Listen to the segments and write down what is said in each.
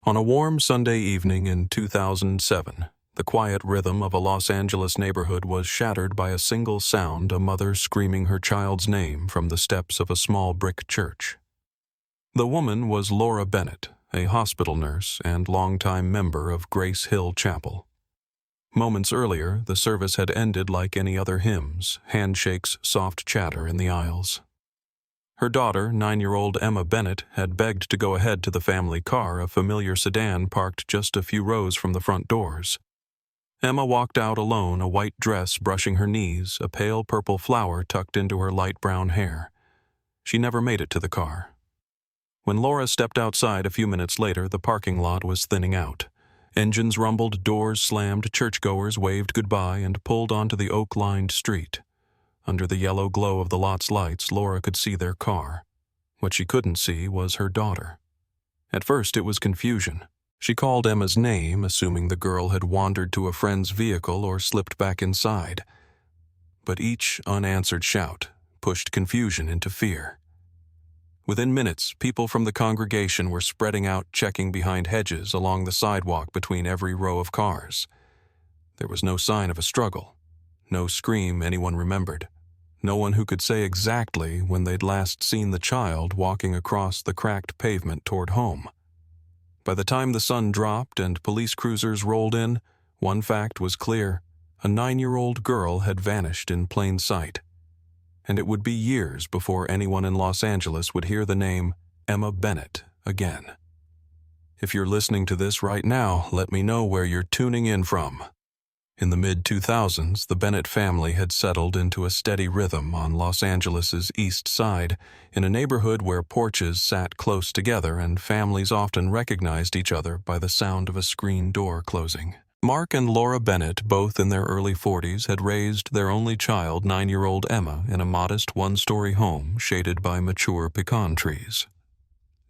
On a warm Sunday evening in 2007, the quiet rhythm of a Los Angeles neighborhood was shattered by a single sound: a mother screaming her child's name from the steps of a small brick church. The woman was Laura Bennett, a hospital nurse and longtime member of Grace Hill Chapel. Moments earlier, the service had ended like any other hymns, handshakes, soft chatter in the aisles. Her daughter, 9-year-old Emma Bennett, had begged to go ahead to the family car, a familiar sedan parked just a few rows from the front doors. Emma walked out alone, a white dress brushing her knees, a pale purple flower tucked into her light brown hair. She never made it to the car. When Laura stepped outside a few minutes later, the parking lot was thinning out. Engines rumbled, doors slammed, churchgoers waved goodbye and pulled onto the oak-lined street. Under the yellow glow of the lot's lights, Laura could see their car. What she couldn't see was her daughter. At first, it was confusion. She called Emma's name, assuming the girl had wandered to a friend's vehicle or slipped back inside. But each unanswered shout pushed confusion into fear. Within minutes, people from the congregation were spreading out, checking behind hedges along the sidewalk between every row of cars. There was no sign of a struggle, no scream anyone remembered, no one who could say exactly when they'd last seen the child walking across the cracked pavement toward home. By the time the sun dropped and police cruisers rolled in, one fact was clear: a 9-year-old girl had vanished in plain sight. And it would be years before anyone in Los Angeles would hear the name Emma Bennett again. If you're listening to this right now, let me know where you're tuning in from. In the mid-2000s, the Bennett family had settled into a steady rhythm on Los Angeles's East Side, in a neighborhood where porches sat close together and families often recognized each other by the sound of a screen door closing. Mark and Laura Bennett, both in their early 40s, had raised their only child, 9-year-old Emma, in a modest one-story home shaded by mature pecan trees.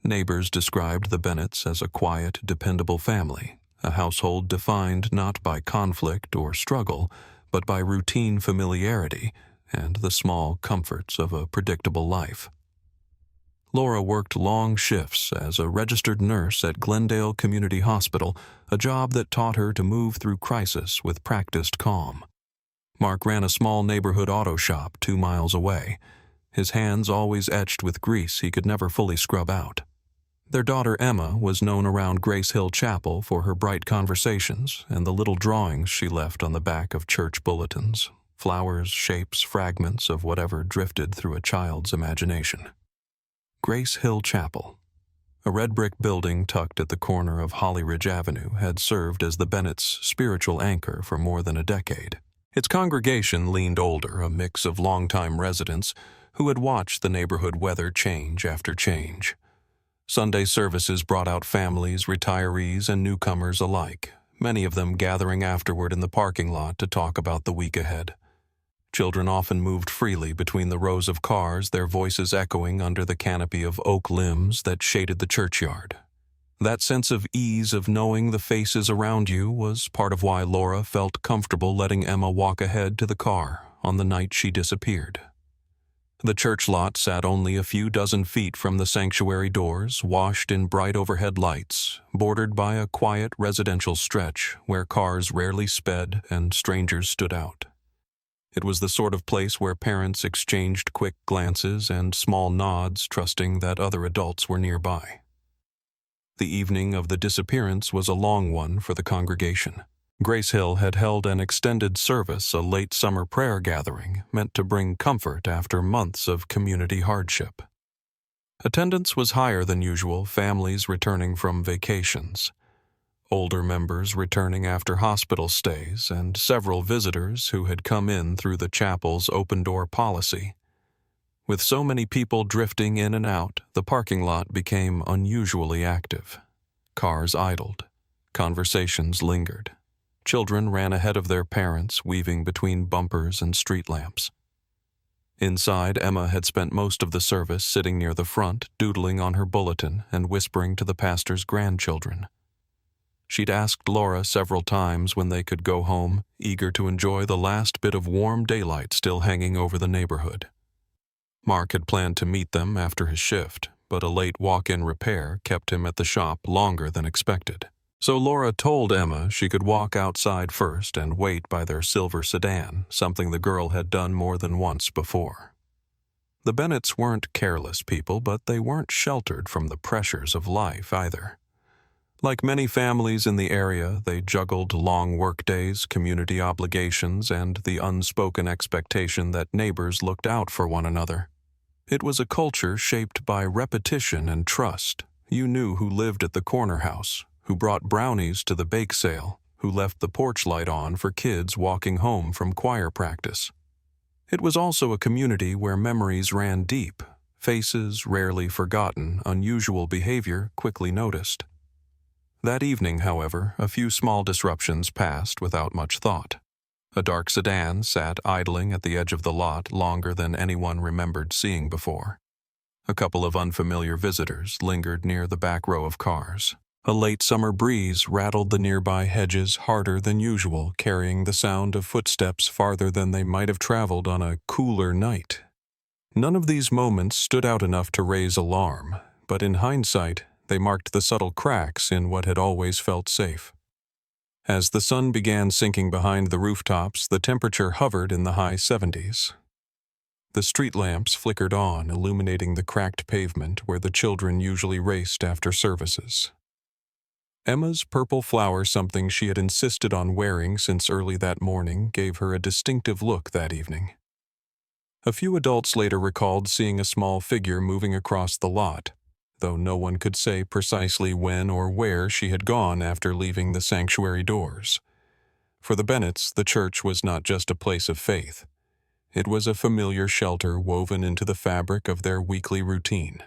Neighbors described the Bennetts as a quiet, dependable family, a household defined not by conflict or struggle, but by routine familiarity and the small comforts of a predictable life. Laura worked long shifts as a registered nurse at Glendale Community Hospital, a job that taught her to move through crisis with practiced calm. Mark ran a small neighborhood auto shop 2 miles away, his hands always etched with grease he could never fully scrub out. Their daughter Emma was known around Grace Hill Chapel for her bright conversations and the little drawings she left on the back of church bulletins: flowers, shapes, fragments of whatever drifted through a child's imagination. Grace Hill Chapel, a red brick building tucked at the corner of Holly Ridge Avenue, had served as the Bennetts' spiritual anchor for more than a decade. Its congregation leaned older, a mix of longtime residents who had watched the neighborhood weather change after change. Sunday services brought out families, retirees, and newcomers alike, many of them gathering afterward in the parking lot to talk about the week ahead. Children often moved freely between the rows of cars, their voices echoing under the canopy of oak limbs that shaded the churchyard. That sense of ease of knowing the faces around you was part of why Laura felt comfortable letting Emma walk ahead to the car on the night she disappeared. The church lot sat only a few dozen feet from the sanctuary doors, washed in bright overhead lights, bordered by a quiet residential stretch where cars rarely sped and strangers stood out. It was the sort of place where parents exchanged quick glances and small nods, trusting that other adults were nearby. The evening of the disappearance was a long one for the congregation. Grace Hill had held an extended service, a late summer prayer gathering meant to bring comfort after months of community hardship. Attendance was higher than usual, families returning from vacations, older members returning after hospital stays, and several visitors who had come in through the chapel's open-door policy. With so many people drifting in and out, the parking lot became unusually active. Cars idled. Conversations lingered. Children ran ahead of their parents, weaving between bumpers and street lamps. Inside, Emma had spent most of the service sitting near the front, doodling on her bulletin and whispering to the pastor's grandchildren. She'd asked Laura several times when they could go home, eager to enjoy the last bit of warm daylight still hanging over the neighborhood. Mark had planned to meet them after his shift, but a late walk-in repair kept him at the shop longer than expected. So Laura told Emma she could walk outside first and wait by their silver sedan, something the girl had done more than once before. The Bennetts weren't careless people, but they weren't sheltered from the pressures of life either. Like many families in the area, they juggled long workdays, community obligations, and the unspoken expectation that neighbors looked out for one another. It was a culture shaped by repetition and trust. You knew who lived at the corner house, who brought brownies to the bake sale, who left the porch light on for kids walking home from choir practice. It was also a community where memories ran deep, faces rarely forgotten, unusual behavior quickly noticed. That evening, however, a few small disruptions passed without much thought. A dark sedan sat idling at the edge of the lot longer than anyone remembered seeing before. A couple of unfamiliar visitors lingered near the back row of cars. A late summer breeze rattled the nearby hedges harder than usual, carrying the sound of footsteps farther than they might have traveled on a cooler night. None of these moments stood out enough to raise alarm, but in hindsight, they marked the subtle cracks in what had always felt safe. As the sun began sinking behind the rooftops, the temperature hovered in the high 70s. The street lamps flickered on, illuminating the cracked pavement where the children usually raced after services. Emma's purple flower, something she had insisted on wearing since early that morning, gave her a distinctive look that evening. A few adults later recalled seeing a small figure moving across the lot, though no one could say precisely when or where she had gone after leaving the sanctuary doors. For the Bennetts, the church was not just a place of faith. It was a familiar shelter woven into the fabric of their weekly routine.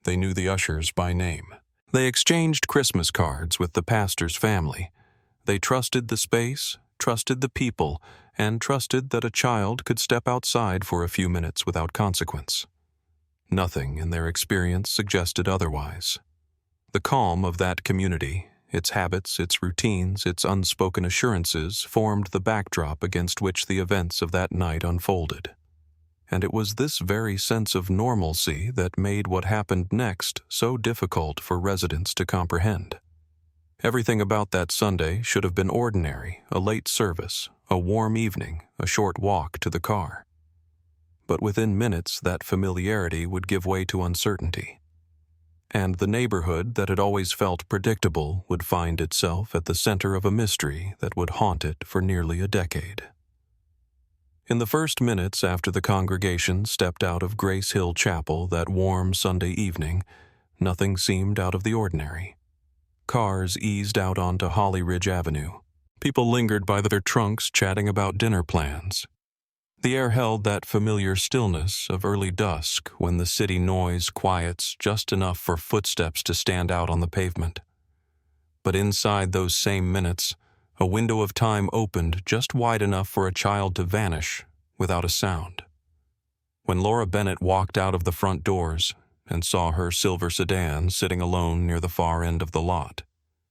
They knew the ushers by name. They exchanged Christmas cards with the pastor's family. They trusted the space, trusted the people, and trusted that a child could step outside for a few minutes without consequence. Nothing in their experience suggested otherwise. The calm of that community, its habits, its routines, its unspoken assurances, formed the backdrop against which the events of that night unfolded. And it was this very sense of normalcy that made what happened next so difficult for residents to comprehend. Everything about that Sunday should have been ordinary, a late service, a warm evening, a short walk to the car. But within minutes, that familiarity would give way to uncertainty. And the neighborhood that had always felt predictable would find itself at the center of a mystery that would haunt it for nearly a decade. In the first minutes after the congregation stepped out of Grace Hill Chapel that warm Sunday evening, nothing seemed out of the ordinary. Cars eased out onto Holly Ridge Avenue. People lingered by their trunks chatting about dinner plans. The air held that familiar stillness of early dusk when the city noise quiets just enough for footsteps to stand out on the pavement. But inside those same minutes, a window of time opened just wide enough for a child to vanish without a sound. When Laura Bennett walked out of the front doors and saw her silver sedan sitting alone near the far end of the lot,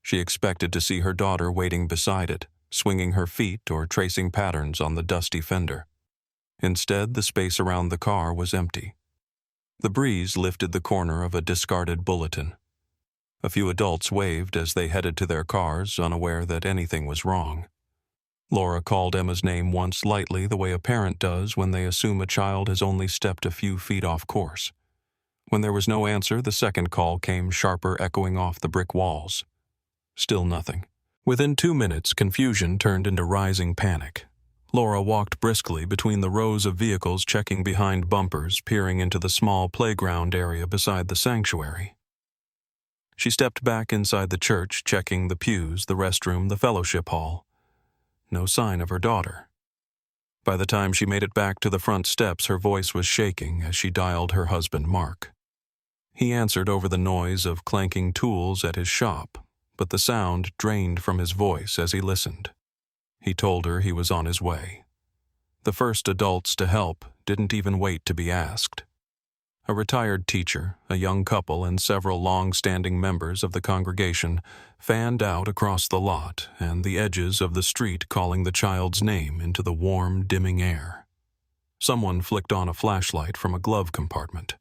she expected to see her daughter waiting beside it, swinging her feet or tracing patterns on the dusty fender. Instead, the space around the car was empty. The breeze lifted the corner of a discarded bulletin. A few adults waved as they headed to their cars, unaware that anything was wrong. Laura called Emma's name once lightly, the way a parent does when they assume a child has only stepped a few feet off course. When there was no answer, the second call came sharper, echoing off the brick walls. Still nothing. Within 2 minutes, confusion turned into rising panic. Laura walked briskly between the rows of vehicles, checking behind bumpers, peering into the small playground area beside the sanctuary. She stepped back inside the church, checking the pews, the restroom, the fellowship hall. No sign of her daughter. By the time she made it back to the front steps, her voice was shaking as she dialed her husband, Mark. He answered over the noise of clanking tools at his shop, but the sound drained from his voice as he listened. He told her he was on his way. The first adults to help didn't even wait to be asked. A retired teacher, a young couple, and several long-standing members of the congregation fanned out across the lot and the edges of the street, calling the child's name into the warm, dimming air. Someone flicked on a flashlight from a glove compartment.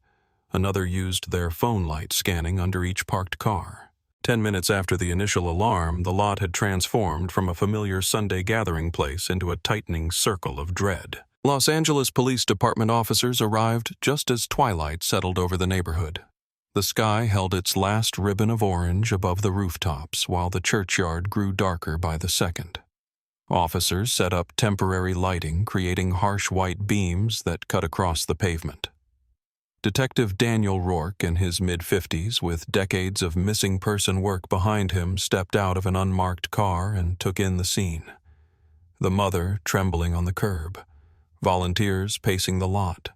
Another used their phone light scanning under each parked car. 10 minutes after the initial alarm, the lot had transformed from a familiar Sunday gathering place into a tightening circle of dread. Los Angeles Police Department officers arrived just as twilight settled over the neighborhood. The sky held its last ribbon of orange above the rooftops, while the churchyard grew darker by the second. Officers set up temporary lighting, creating harsh white beams that cut across the pavement. Detective Daniel Rourke, in his mid-50s, with decades of missing person work behind him, stepped out of an unmarked car and took in the scene. The mother trembling on the curb, volunteers pacing the lot,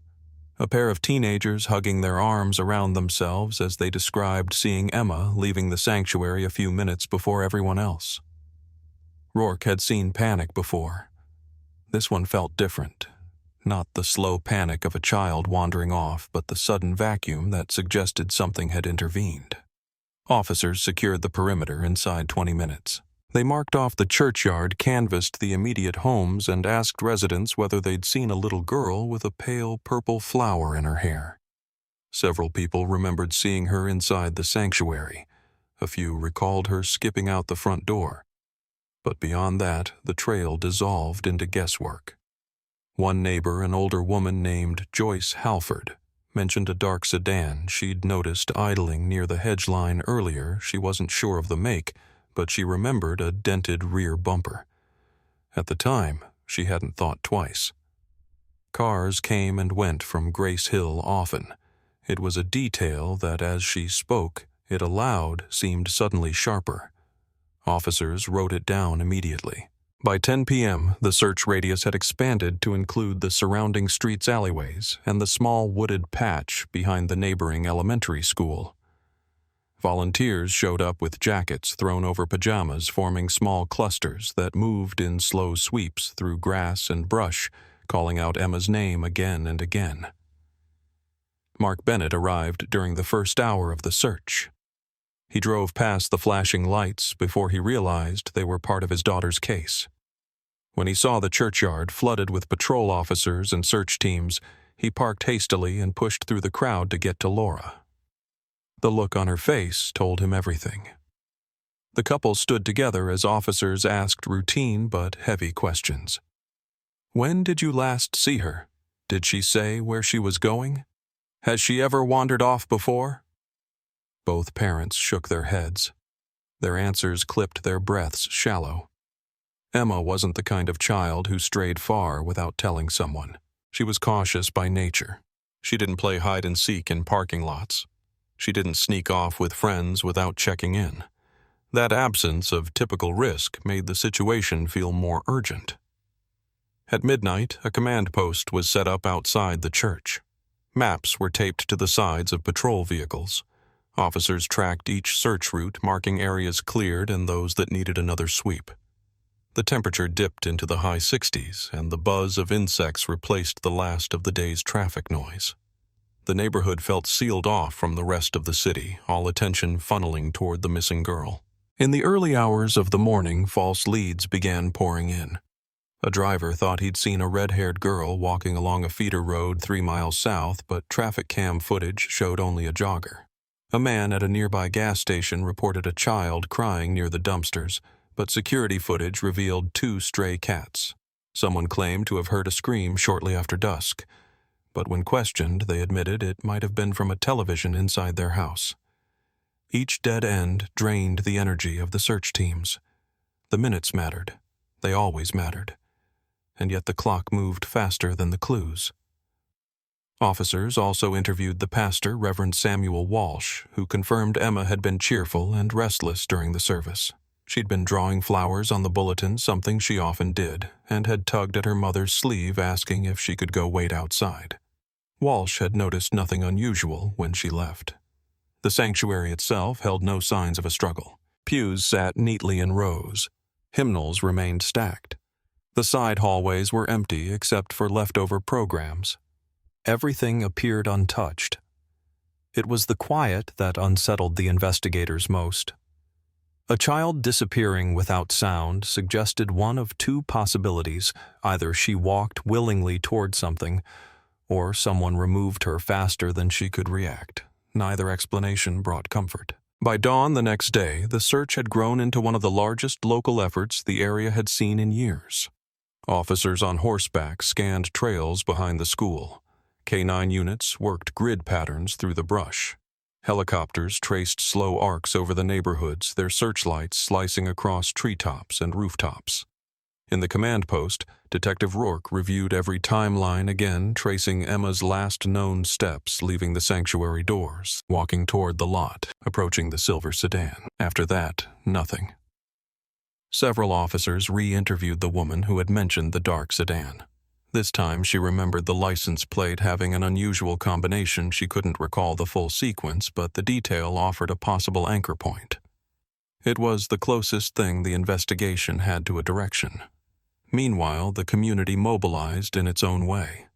a pair of teenagers hugging their arms around themselves as they described seeing Emma leaving the sanctuary a few minutes before everyone else. Rourke had seen panic before. This one felt different. Not the slow panic of a child wandering off, but the sudden vacuum that suggested something had intervened. Officers secured the perimeter inside 20 minutes. They marked off the churchyard, canvassed the immediate homes, and asked residents whether they'd seen a little girl with a pale purple flower in her hair. Several people remembered seeing her inside the sanctuary. A few recalled her skipping out the front door. But beyond that, the trail dissolved into guesswork. One neighbor, an older woman named Joyce Halford, mentioned a dark sedan she'd noticed idling near the hedge line earlier. She wasn't sure of the make, but she remembered a dented rear bumper. At the time, she hadn't thought twice. Cars came and went from Grace Hill often. It was a detail that, as she spoke, it aloud seemed suddenly sharper. Officers wrote it down immediately. By 10 p.m., the search radius had expanded to include the surrounding streets' alleyways and the small wooded patch behind the neighboring elementary school. Volunteers showed up with jackets thrown over pajamas, forming small clusters that moved in slow sweeps through grass and brush, calling out Emma's name again and again. Mark Bennett arrived during the first hour of the search. He drove past the flashing lights before he realized they were part of his daughter's case. When he saw the churchyard flooded with patrol officers and search teams, he parked hastily and pushed through the crowd to get to Laura. The look on her face told him everything. The couple stood together as officers asked routine but heavy questions. "When did you last see her? Did she say where she was going? Has she ever wandered off before?" Both parents shook their heads. Their answers clipped their breaths shallow. Emma wasn't the kind of child who strayed far without telling someone. She was cautious by nature. She didn't play hide and seek in parking lots. She didn't sneak off with friends without checking in. That absence of typical risk made the situation feel more urgent. At midnight, a command post was set up outside the church. Maps were taped to the sides of patrol vehicles. Officers tracked each search route, marking areas cleared and those that needed another sweep. The temperature dipped into the high 60s, and the buzz of insects replaced the last of the day's traffic noise. The neighborhood felt sealed off from the rest of the city, all attention funneling toward the missing girl. In the early hours of the morning, false leads began pouring in. A driver thought he'd seen a red-haired girl walking along a feeder road 3 miles south, but traffic cam footage showed only a jogger. A man at a nearby gas station reported a child crying near the dumpsters, but security footage revealed 2 stray cats. Someone claimed to have heard a scream shortly after dusk, but when questioned, they admitted it might have been from a television inside their house. Each dead end drained the energy of the search teams. The minutes mattered. They always mattered. And yet the clock moved faster than the clues. Officers also interviewed the pastor, Reverend Samuel Walsh, who confirmed Emma had been cheerful and restless during the service. She'd been drawing flowers on the bulletin, something she often did, and had tugged at her mother's sleeve asking if she could go wait outside. Walsh had noticed nothing unusual when she left. The sanctuary itself held no signs of a struggle. Pews sat neatly in rows. Hymnals remained stacked. The side hallways were empty except for leftover programs. Everything appeared untouched. It was the quiet that unsettled the investigators most. A child disappearing without sound suggested one of 2 possibilities. Either she walked willingly toward something, or someone removed her faster than she could react. Neither explanation brought comfort. By dawn the next day, the search had grown into one of the largest local efforts the area had seen in years. Officers on horseback scanned trails behind the school. K-9 units worked grid patterns through the brush. Helicopters traced slow arcs over the neighborhoods, their searchlights slicing across treetops and rooftops. In the command post, Detective Rourke reviewed every timeline again, tracing Emma's last known steps, leaving the sanctuary doors, walking toward the lot, approaching the silver sedan. After that, nothing. Several officers re-interviewed the woman who had mentioned the dark sedan. This time she remembered the license plate having an unusual combination. She couldn't recall the full sequence, but the detail offered a possible anchor point. It was the closest thing the investigation had to a direction. Meanwhile, the community mobilized in its own way.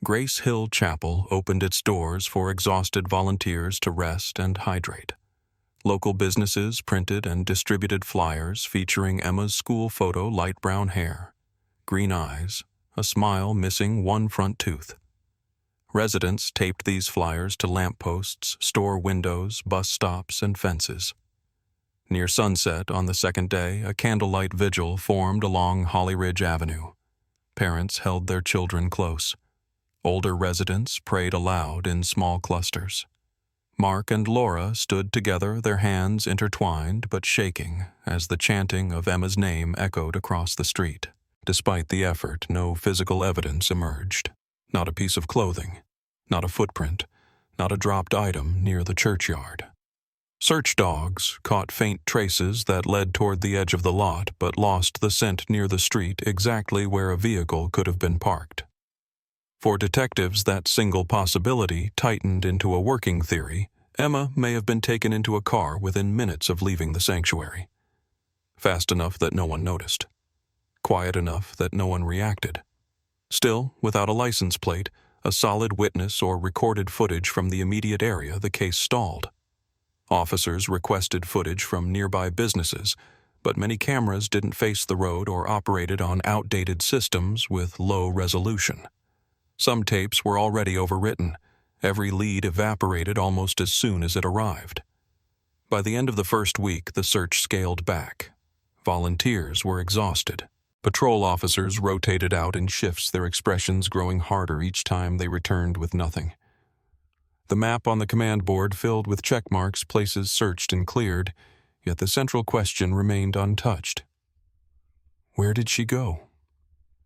Grace Hill Chapel opened its doors for exhausted volunteers to rest and hydrate. Local businesses printed and distributed flyers featuring Emma's school photo: light brown hair, green eyes, a smile missing one front tooth. Residents taped these flyers to lampposts, store windows, bus stops, and fences. Near sunset on the second day, a candlelight vigil formed along Holly Ridge Avenue. Parents held their children close. Older residents prayed aloud in small clusters. Mark and Laura stood together, their hands intertwined but shaking, as the chanting of Emma's name echoed across the street. Despite the effort, no physical evidence emerged. Not a piece of clothing, not a footprint, not a dropped item near the churchyard. Search dogs caught faint traces that led toward the edge of the lot but lost the scent near the street, exactly where a vehicle could have been parked. For detectives, that single possibility tightened into a working theory. Emma may have been taken into a car within minutes of leaving the sanctuary. Fast enough that no one noticed. Quiet enough that no one reacted. Still, without a license plate, a solid witness or recorded footage from the immediate area, the case stalled. Officers requested footage from nearby businesses, but many cameras didn't face the road or operated on outdated systems with low resolution. Some tapes were already overwritten. Every lead evaporated almost as soon as it arrived. By the end of the first week, the search scaled back. Volunteers were exhausted. Patrol officers rotated out in shifts, their expressions growing harder each time they returned with nothing. The map on the command board filled with check marks, places searched and cleared, yet the central question remained untouched. Where did she go?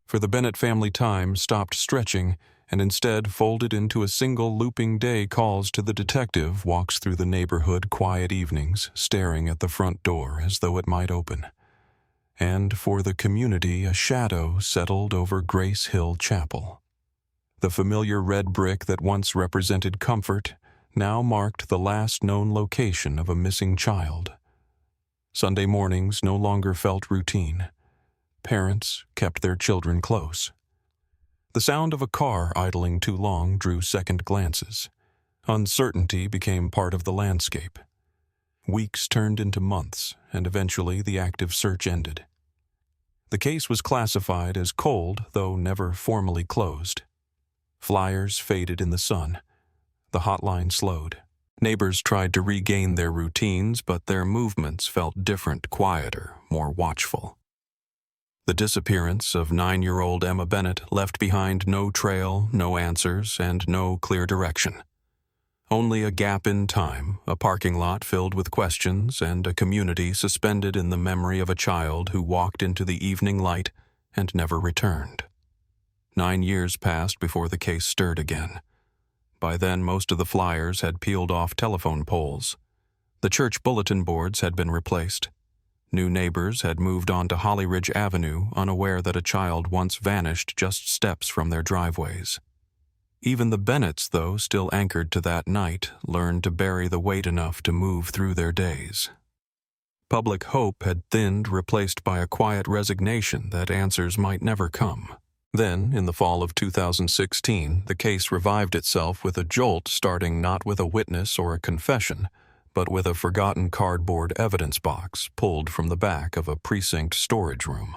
For the Bennett family, time stopped stretching and instead folded into a single looping day. Calls to the detective, walks through the neighborhood, quiet evenings, staring at the front door as though it might open. And for the community, a shadow settled over Grace Hill Chapel. The familiar red brick that once represented comfort now marked the last known location of a missing child. Sunday mornings no longer felt routine. Parents kept their children close. The sound of a car idling too long drew second glances. Uncertainty became part of the landscape. Weeks turned into months, and eventually the active search ended. The case was classified as cold, though never formally closed. Flyers faded in the sun. The hotline slowed. Neighbors tried to regain their routines, but their movements felt different, quieter, more watchful. The disappearance of 9-year-old Emma Bennett left behind no trail, no answers, and no clear direction. Only a gap in time, a parking lot filled with questions, and a community suspended in the memory of a child who walked into the evening light and never returned. 9 years passed before the case stirred again. By then, most of the flyers had peeled off telephone poles. The church bulletin boards had been replaced. New neighbors had moved on to Holly Ridge Avenue, unaware that a child once vanished just steps from their driveways. Even the Bennetts, though still anchored to that night, learned to bury the weight enough to move through their days. Public hope had thinned, replaced by a quiet resignation that answers might never come. Then, in the fall of 2016, the case revived itself with a jolt, starting not with a witness or a confession, but with a forgotten cardboard evidence box pulled from the back of a precinct storage room.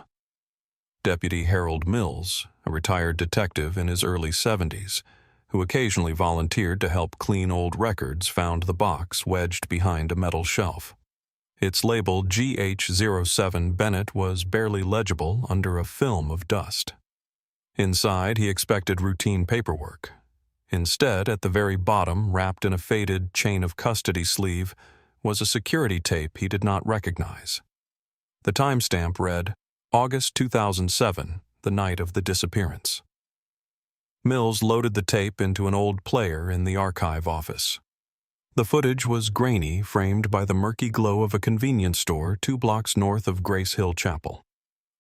Deputy Harold Mills, a retired detective in his early 70s, who occasionally volunteered to help clean old records, found the box wedged behind a metal shelf. Its label GH07 Bennett was barely legible under a film of dust. Inside, he expected routine paperwork. Instead, at the very bottom, wrapped in a faded chain of custody sleeve, was a security tape he did not recognize. The timestamp read, August 2007, the night of the disappearance. Mills loaded the tape into an old player in the archive office. The footage was grainy, framed by the murky glow of a convenience store 2 blocks north of Grace Hill Chapel.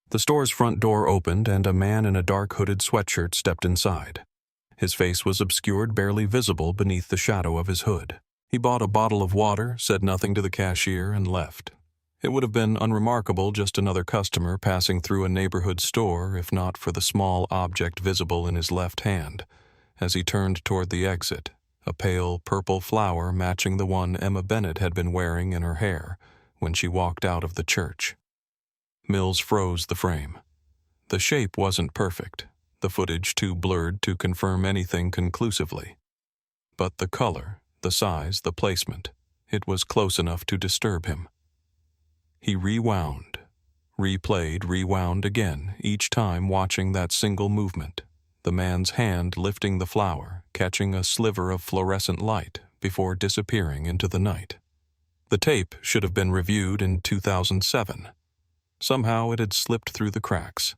The store's front door opened and a man in a dark hooded sweatshirt stepped inside. His face was obscured, barely visible beneath the shadow of his hood. He bought a bottle of water, said nothing to the cashier, and left. It would have been unremarkable, just another customer passing through a neighborhood store, if not for the small object visible in his left hand. As he turned toward the exit, a pale purple flower matching the one Emma Bennett had been wearing in her hair when she walked out of the church. Mills froze the frame. The shape wasn't perfect, the footage too blurred to confirm anything conclusively. But the color, the size, the placement, it was close enough to disturb him. He rewound, replayed, rewound again, each time watching that single movement, the man's hand lifting the flower, catching a sliver of fluorescent light before disappearing into the night. The tape should have been reviewed in 2007. Somehow it had slipped through the cracks.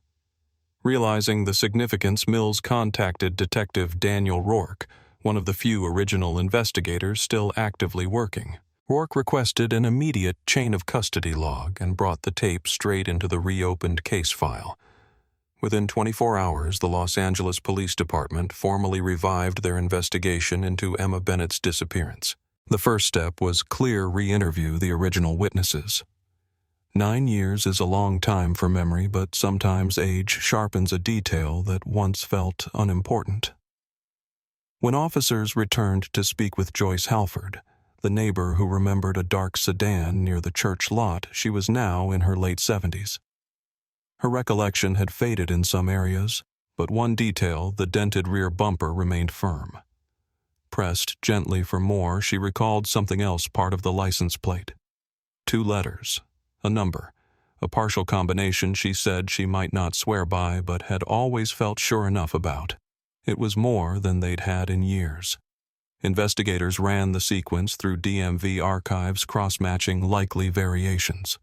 Realizing the significance, Mills contacted Detective Daniel Rourke, one of the few original investigators still actively working. Rourke requested an immediate chain of custody log and brought the tape straight into the reopened case file. Within 24 hours, the Los Angeles Police Department formally revived their investigation into Emma Bennett's disappearance. The first step was clear re-interview the original witnesses. 9 years is a long time for memory, but sometimes age sharpens a detail that once felt unimportant. When officers returned to speak with Joyce Halford, the neighbor who remembered a dark sedan near the church lot, she was now in her late 70s. Her recollection had faded in some areas, but one detail, the dented rear bumper, remained firm. Pressed gently for more, she recalled something else part of the license plate. 2 letters, a number, a partial combination she said she might not swear by but had always felt sure enough about. It was more than they'd had in years. Investigators ran the sequence through DMV archives, cross-matching likely variations.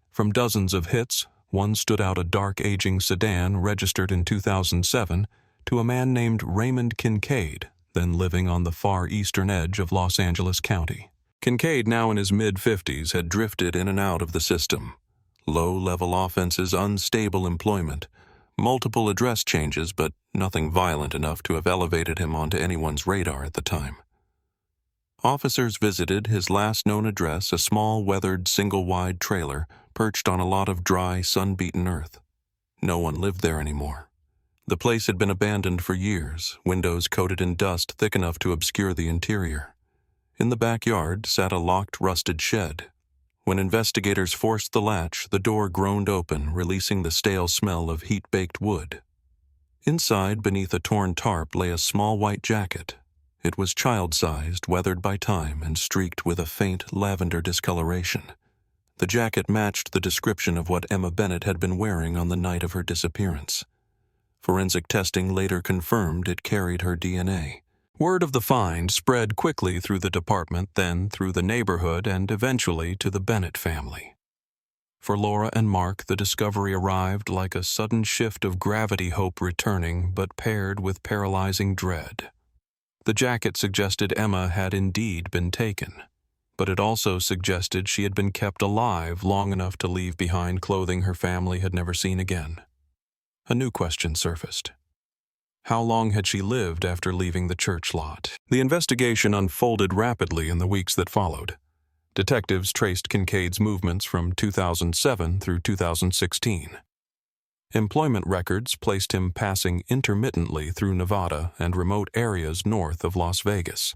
From dozens of hits, one stood out: a dark aging sedan registered in 2007 to a man named Raymond Kincaid, then living on the far eastern edge of Los Angeles County. Kincaid, now in his mid-50s, had drifted in and out of the system. Low-level offenses, unstable employment, multiple address changes, but nothing violent enough to have elevated him onto anyone's radar at the time. Officers visited his last known address, a small, weathered, single-wide trailer perched on a lot of dry, sun-beaten earth. No one lived there anymore. The place had been abandoned for years, windows coated in dust thick enough to obscure the interior. In the backyard sat a locked, rusted shed. When investigators forced the latch, the door groaned open, releasing the stale smell of heat-baked wood. Inside, beneath a torn tarp, lay a small white jacket. It was child-sized, weathered by time, and streaked with a faint lavender discoloration. The jacket matched the description of what Emma Bennett had been wearing on the night of her disappearance. Forensic testing later confirmed it carried her DNA. Word of the find spread quickly through the department, then through the neighborhood, and eventually to the Bennett family. For Laura and Mark, the discovery arrived like a sudden shift of gravity, hope returning, but paired with paralyzing dread. The jacket suggested Emma had indeed been taken, but it also suggested she had been kept alive long enough to leave behind clothing her family had never seen again. A new question surfaced. How long had she lived after leaving the church lot? The investigation unfolded rapidly in the weeks that followed. Detectives traced Kincaid's movements from 2007 through 2016. Employment records placed him passing intermittently through Nevada and remote areas north of Las Vegas.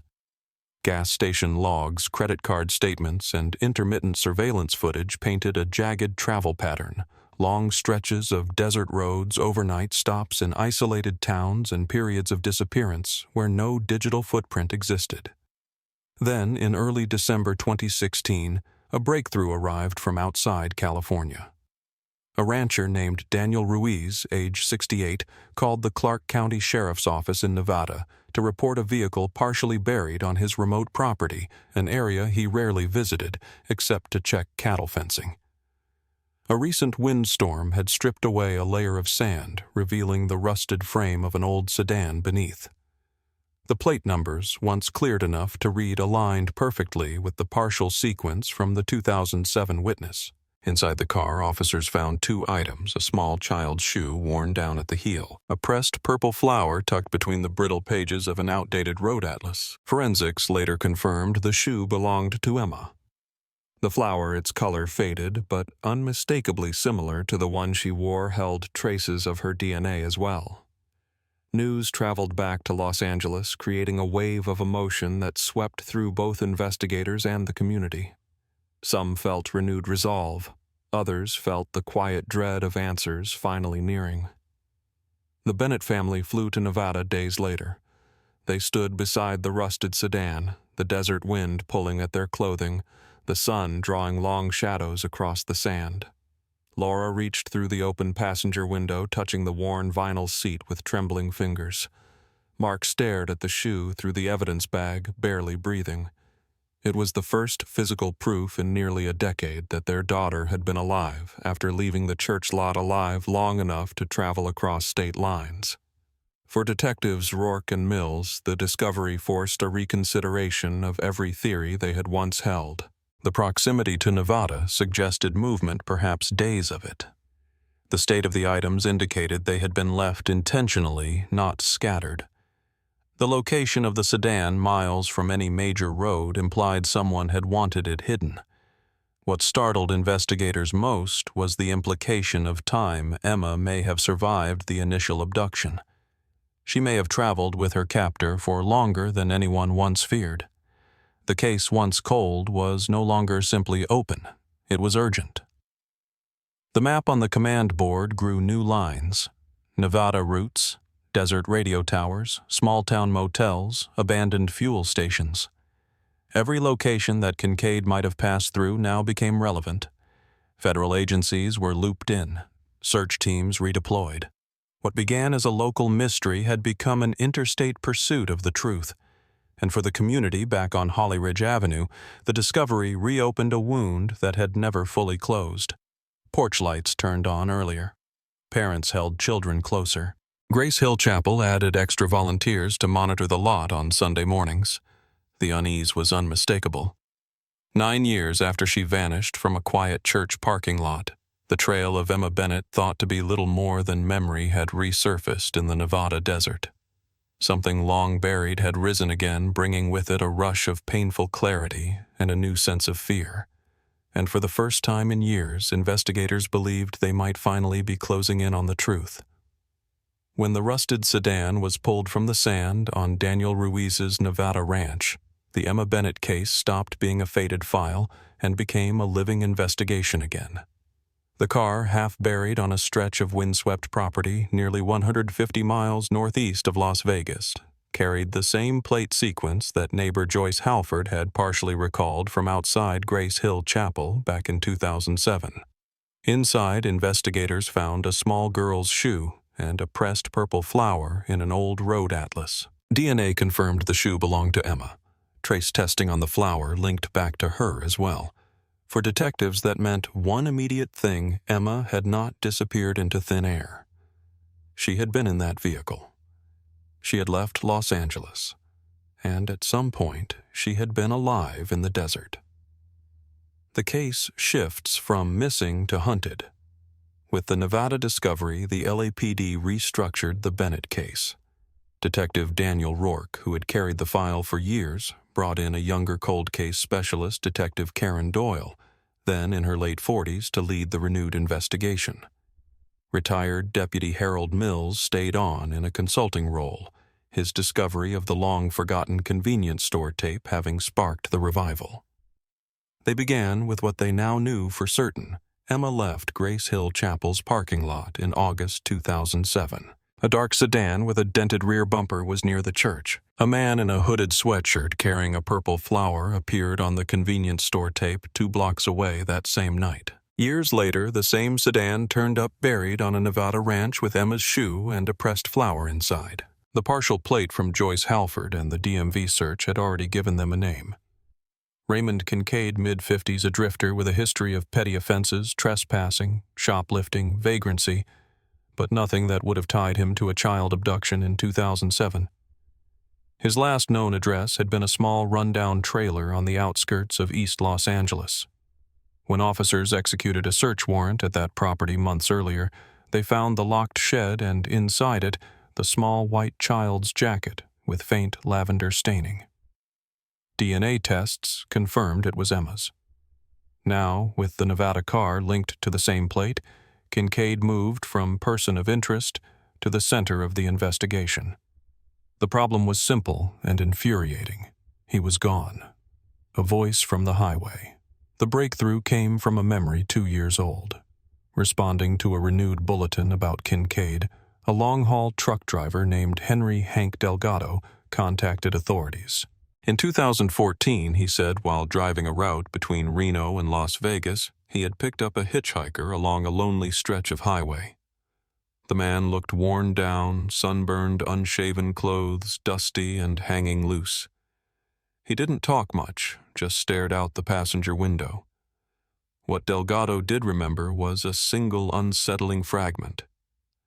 Gas station logs, credit card statements, and intermittent surveillance footage painted a jagged travel pattern, long stretches of desert roads, overnight stops in isolated towns, and periods of disappearance where no digital footprint existed. Then, in early December 2016, a breakthrough arrived from outside California. A rancher named Daniel Ruiz, age 68, called the Clark County Sheriff's Office in Nevada to report a vehicle partially buried on his remote property, an area he rarely visited except to check cattle fencing. A recent windstorm had stripped away a layer of sand, revealing the rusted frame of an old sedan beneath. The plate numbers, once cleared enough to read, aligned perfectly with the partial sequence from the 2007 witness. Inside the car, officers found two items: a small child's shoe worn down at the heel, a pressed purple flower tucked between the brittle pages of an outdated road atlas. Forensics later confirmed the shoe belonged to Emma. The flower, its color faded, but unmistakably similar to the one she wore, held traces of her DNA as well. News traveled back to Los Angeles, creating a wave of emotion that swept through both investigators and the community. Some felt renewed resolve. Others felt the quiet dread of answers finally nearing. The Bennett family flew to Nevada days later. They stood beside the rusted sedan, the desert wind pulling at their clothing, the sun drawing long shadows across the sand. Laura reached through the open passenger window, touching the worn vinyl seat with trembling fingers. Mark stared at the shoe through the evidence bag, barely breathing. It was the first physical proof in nearly a decade that their daughter had been alive after leaving the church lot alive long enough to travel across state lines. For detectives Rourke and Mills, the discovery forced a reconsideration of every theory they had once held. The proximity to Nevada suggested movement, perhaps days of it. The state of the items indicated they had been left intentionally, not scattered. The location of the sedan, miles from any major road, implied someone had wanted it hidden. What startled investigators most was the implication of time. Emma may have survived the initial abduction. She may have traveled with her captor for longer than anyone once feared. The case, once cold, was no longer simply open. It was urgent. The map on the command board grew new lines: Nevada routes, desert radio towers, small-town motels, abandoned fuel stations. Every location that Kincaid might have passed through now became relevant. Federal agencies were looped in, search teams redeployed. What began as a local mystery had become an interstate pursuit of the truth. And for the community back on Holly Ridge Avenue, the discovery reopened a wound that had never fully closed. Porch lights turned on earlier. Parents held children closer. Grace Hill Chapel added extra volunteers to monitor the lot on Sunday mornings. The unease was unmistakable. 9 years after she vanished from a quiet church parking lot, the trail of Emma Bennett, thought to be little more than memory, had resurfaced in the Nevada desert. Something long buried had risen again, bringing with it a rush of painful clarity and a new sense of fear. And for the first time in years, investigators believed they might finally be closing in on the truth. When the rusted sedan was pulled from the sand on Daniel Ruiz's Nevada ranch, the Emma Bennett case stopped being a faded file and became a living investigation again. The car, half buried on a stretch of windswept property nearly 150 miles northeast of Las Vegas, carried the same plate sequence that neighbor Joyce Halford had partially recalled from outside Grace Hill Chapel back in 2007. Inside, investigators found a small girl's shoe and a pressed purple flower in an old road atlas. DNA confirmed the shoe belonged to Emma. Trace testing on the flower linked back to her as well. For detectives, that meant one immediate thing: Emma had not disappeared into thin air. She had been in that vehicle. She had left Los Angeles. And at some point, she had been alive in the desert. The case shifts from missing to hunted. With the Nevada discovery, the LAPD restructured the Bennett case. Detective Daniel Rourke, who had carried the file for years, brought in a younger cold case specialist, Detective Karen Doyle, then in her late 40s, to lead the renewed investigation. Retired Deputy Harold Mills stayed on in a consulting role, his discovery of the long-forgotten convenience store tape having sparked the revival. They began with what they now knew for certain: Emma left Grace Hill Chapel's parking lot in August 2007. A dark sedan with a dented rear bumper was near the church. A man in a hooded sweatshirt carrying a purple flower appeared on the convenience store tape 2 blocks away that same night. Years later, the same sedan turned up buried on a Nevada ranch with Emma's shoe and a pressed flower inside. The partial plate from Joyce Halford and the DMV search had already given them a name. Raymond Kincaid, mid-50s, a drifter with a history of petty offenses, trespassing, shoplifting, vagrancy, but nothing that would have tied him to a child abduction in 2007. His last known address had been a small rundown trailer on the outskirts of East Los Angeles. When officers executed a search warrant at that property months earlier, they found the locked shed and, inside it, the small white child's jacket with faint lavender staining. DNA tests confirmed it was Emma's. Now, with the Nevada car linked to the same plate, Kincaid moved from person of interest to the center of the investigation. The problem was simple and infuriating. He was gone. A voice from the highway. The breakthrough came from a memory 2 years old. Responding to a renewed bulletin about Kincaid, a long-haul truck driver named Henry Hank Delgado contacted authorities. In 2014, he said while driving a route between Reno and Las Vegas, he had picked up a hitchhiker along a lonely stretch of highway. The man looked worn down, sunburned, unshaven clothes, dusty and hanging loose. He didn't talk much, just stared out the passenger window. What Delgado did remember was a single unsettling fragment.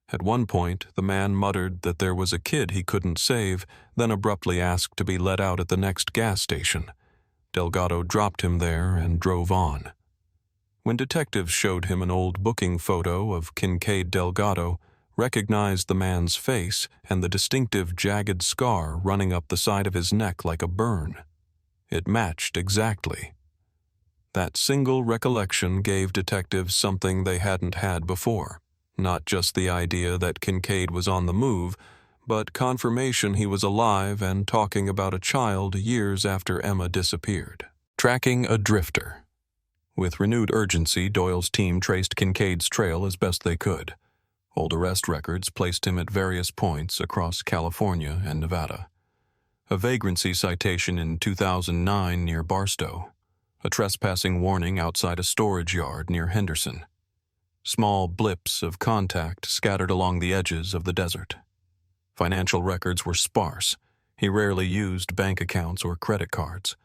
At one point, the man muttered that there was a kid he couldn't save, then abruptly asked to be let out at the next gas station. Delgado dropped him there and drove on. When detectives showed him an old booking photo of Kincaid, Delgado recognized the man's face and the distinctive jagged scar running up the side of his neck like a burn. It matched exactly. That single recollection gave detectives something they hadn't had before. Not just the idea that Kincaid was on the move, but confirmation he was alive and talking about a child years after Emma disappeared. Tracking a drifter. With renewed urgency, Doyle's team traced Kincaid's trail as best they could. Old arrest records placed him at various points across California and Nevada. A vagrancy citation in 2009 near Barstow. A trespassing warning outside a storage yard near Henderson. Small blips of contact scattered along the edges of the desert. Financial records were sparse. He rarely used bank accounts or credit cards.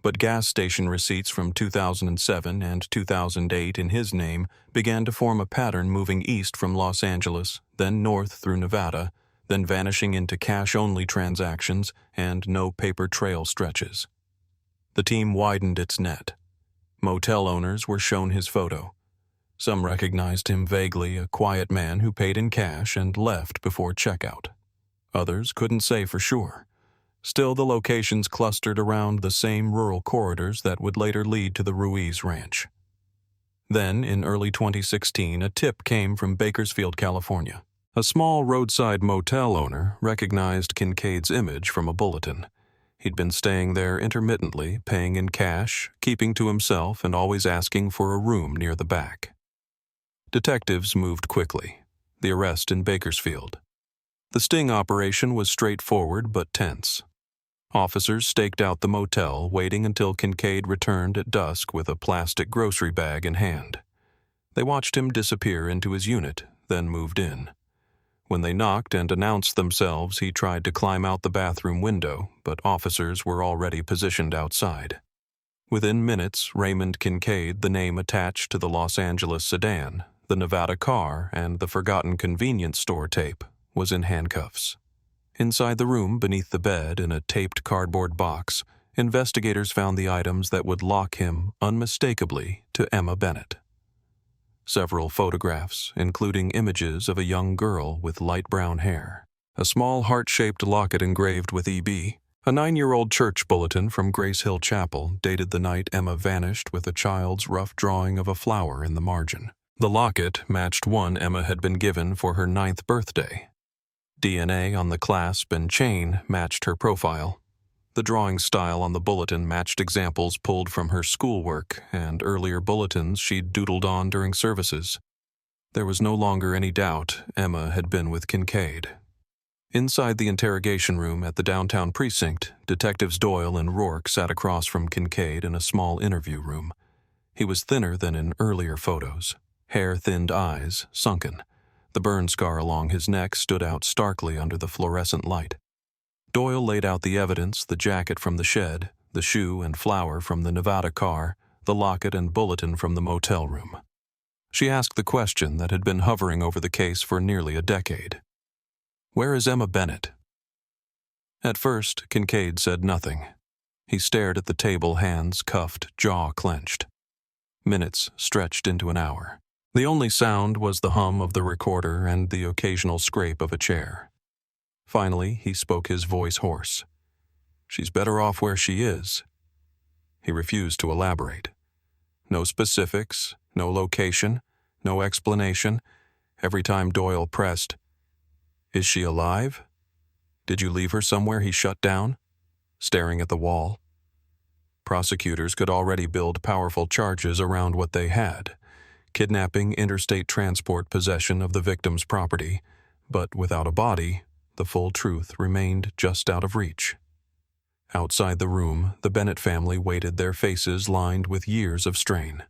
But gas station receipts from 2007 and 2008 in his name began to form a pattern moving east from Los Angeles, then north through Nevada, then vanishing into cash-only transactions and no paper trail stretches. The team widened its net. Motel owners were shown his photo. Some recognized him vaguely, a quiet man who paid in cash and left before checkout. Others couldn't say for sure. Still, the locations clustered around the same rural corridors that would later lead to the Ruiz Ranch. Then, in early 2016, a tip came from Bakersfield, California. A small roadside motel owner recognized Kincaid's image from a bulletin. He'd been staying there intermittently, paying in cash, keeping to himself, and always asking for a room near the back. Detectives moved quickly. The arrest in Bakersfield. The sting operation was straightforward but tense. Officers staked out the motel, waiting until Kincaid returned at dusk with a plastic grocery bag in hand. They watched him disappear into his unit, then moved in. When they knocked and announced themselves, he tried to climb out the bathroom window, but officers were already positioned outside. Within minutes, Raymond Kincaid, the name attached to the Los Angeles sedan, the Nevada car, and the forgotten convenience store tape, was in handcuffs. Inside the room, beneath the bed, in a taped cardboard box, investigators found the items that would lock him, unmistakably, to Emma Bennett. Several photographs, including images of a young girl with light brown hair. A small heart-shaped locket engraved with EB. A 9-year-old church bulletin from Grace Hill Chapel dated the night Emma vanished with a child's rough drawing of a flower in the margin. The locket matched one Emma had been given for her 9th birthday. DNA on the clasp and chain matched her profile. The drawing style on the bulletin matched examples pulled from her schoolwork and earlier bulletins she'd doodled on during services. There was no longer any doubt Emma had been with Kincaid. Inside the interrogation room at the downtown precinct, Detectives Doyle and Rourke sat across from Kincaid in a small interview room. He was thinner than in earlier photos, hair-thinned eyes sunken. The burn scar along his neck stood out starkly under the fluorescent light. Doyle laid out the evidence: the jacket from the shed, the shoe and flower from the Nevada car, the locket and bulletin from the motel room. She asked the question that had been hovering over the case for nearly a decade. "Where is Emma Bennett?" At first, Kincaid said nothing. He stared at the table, hands cuffed, jaw clenched. Minutes stretched into an hour. The only sound was the hum of the recorder and the occasional scrape of a chair. Finally, he spoke, his voice hoarse. "She's better off where she is." He refused to elaborate. No specifics, no location, no explanation. Every time Doyle pressed, "Is she alive? Did you leave her somewhere?" he shut down, staring at the wall. Prosecutors could already build powerful charges around what they had: kidnapping, interstate transport, possession of the victim's property. But without a body, the full truth remained just out of reach. Outside the room, the Bennett family waited, their faces lined with years of strain.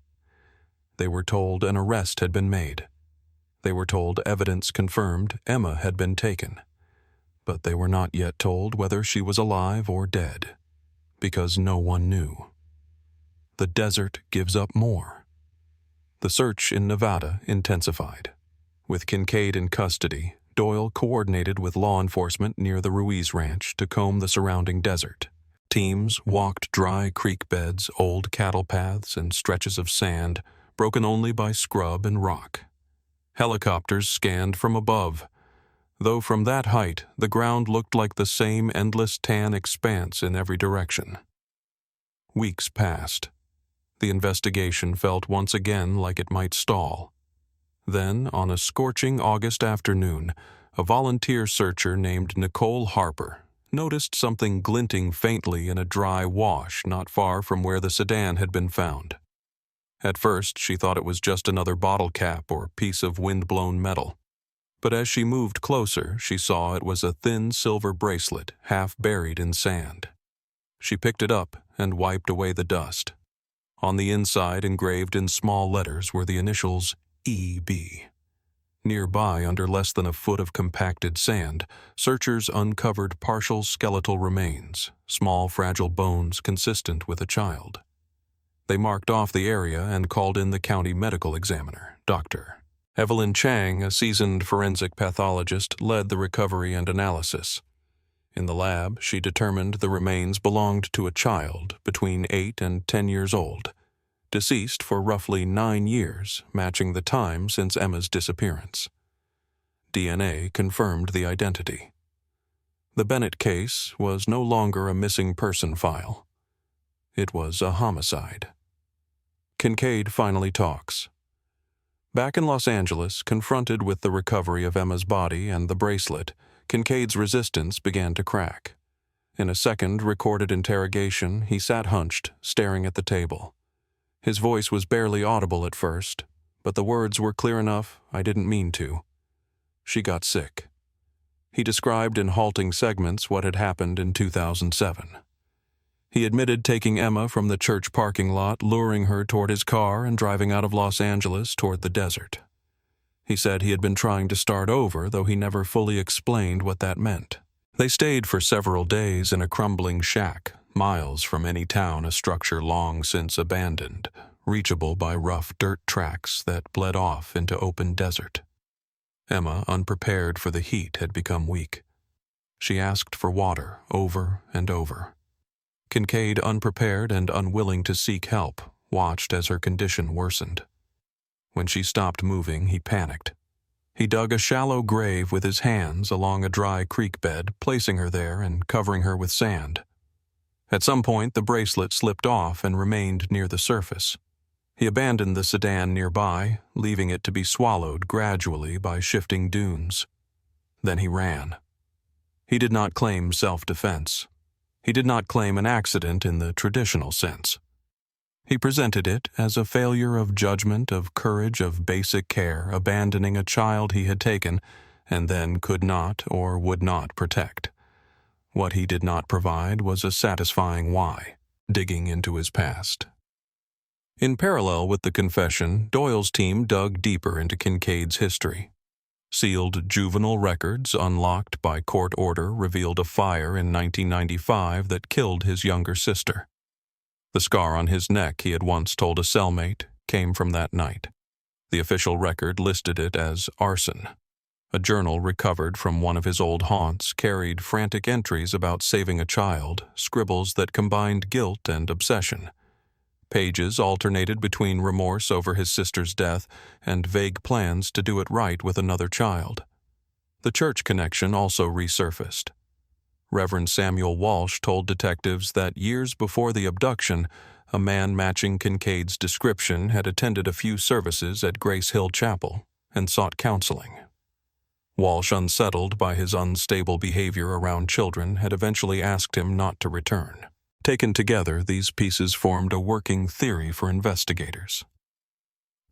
They were told an arrest had been made. They were told evidence confirmed Emma had been taken. But they were not yet told whether she was alive or dead, because no one knew. The desert gives up more. The search in Nevada intensified. With Kincaid in custody, Doyle coordinated with law enforcement near the Ruiz Ranch to comb the surrounding desert. Teams walked dry creek beds, old cattle paths, and stretches of sand, broken only by scrub and rock. Helicopters scanned from above, though from that height the ground looked like the same endless tan expanse in every direction. Weeks passed. The investigation felt once again like it might stall. Then, on a scorching August afternoon, a volunteer searcher named Nicole Harper noticed something glinting faintly in a dry wash not far from where the sedan had been found. At first, she thought it was just another bottle cap or piece of wind-blown metal. But as she moved closer, she saw it was a thin silver bracelet, half buried in sand. She picked it up and wiped away the dust. On the inside, engraved in small letters, were the initials E.B. Nearby, under less than a foot of compacted sand, searchers uncovered partial skeletal remains, small fragile bones consistent with a child. They marked off the area and called in the county medical examiner, Dr. Evelyn Chang, a seasoned forensic pathologist, led the recovery and analysis. In the lab, she determined the remains belonged to a child between 8 and 10 years old, deceased for roughly 9 years, matching the time since Emma's disappearance. DNA confirmed the identity. The Bennett case was no longer a missing person file. It was a homicide. Kincaid finally talks. Back in Los Angeles, confronted with the recovery of Emma's body and the bracelet, Kincaid's resistance began to crack. In a second recorded interrogation, he sat hunched, staring at the table. His voice was barely audible at first, but the words were clear enough. "I didn't mean to. She got sick." He described in halting segments what had happened in 2007. He admitted taking Emma from the church parking lot, luring her toward his car, and driving out of Los Angeles toward the desert. He said he had been trying to start over, though he never fully explained what that meant. They stayed for several days in a crumbling shack, miles from any town, a structure long since abandoned, reachable by rough dirt tracks that bled off into open desert. Emma, unprepared for the heat, had become weak. She asked for water over and over. Kincaid, unprepared and unwilling to seek help, watched as her condition worsened. When she stopped moving, he panicked. He dug a shallow grave with his hands along a dry creek bed, placing her there and covering her with sand. At some point, the bracelet slipped off and remained near the surface. He abandoned the sedan nearby, leaving it to be swallowed gradually by shifting dunes. Then he ran. He did not claim self-defense. He did not claim an accident in the traditional sense. He presented it as a failure of judgment, of courage, of basic care, abandoning a child he had taken and then could not or would not protect. What he did not provide was a satisfying why, digging into his past. In parallel with the confession, Doyle's team dug deeper into Kincaid's history. Sealed juvenile records, unlocked by court order, revealed a fire in 1995 that killed his younger sister. The scar on his neck, he had once told a cellmate, came from that night. The official record listed it as arson. A journal recovered from one of his old haunts carried frantic entries about saving a child, scribbles that combined guilt and obsession. Pages alternated between remorse over his sister's death and vague plans to do it right with another child. The church connection also resurfaced. Reverend Samuel Walsh told detectives that years before the abduction, a man matching Kincaid's description had attended a few services at Grace Hill Chapel and sought counseling. Walsh, unsettled by his unstable behavior around children, had eventually asked him not to return. Taken together, these pieces formed a working theory for investigators.